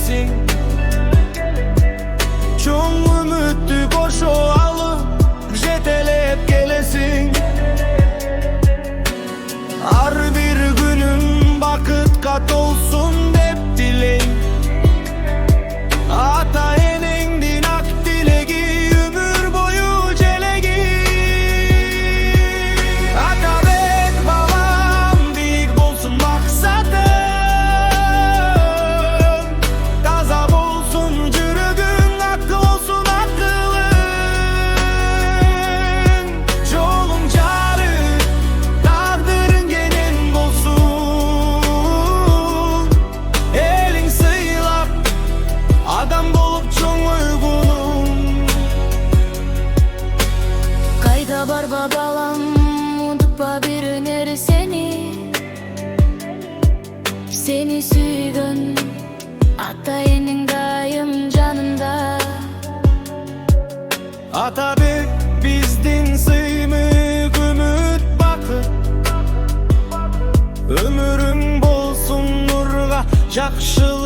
gelesin. Çoğun ümittü koşu alıp jeteleyip gelesin. Har bir günün bakıt kat olsun dep dileyin. Ata enendin ak dilegi ömür boyu celegi. Atabek babam dik bolsun maksadım. Taza bolsun jürügün, akıl olsun akılın. Jolun jары, taqdırın genen bolsun. Elin sıylap adam bolup çoğun uygunum. Kayda bar babalam, unutma bir öneri seni. Seni süygün atayenin dayım canında. Atabek bizdin sıymık ümit bakıp. Ömürün bolsun nurga, jakşılık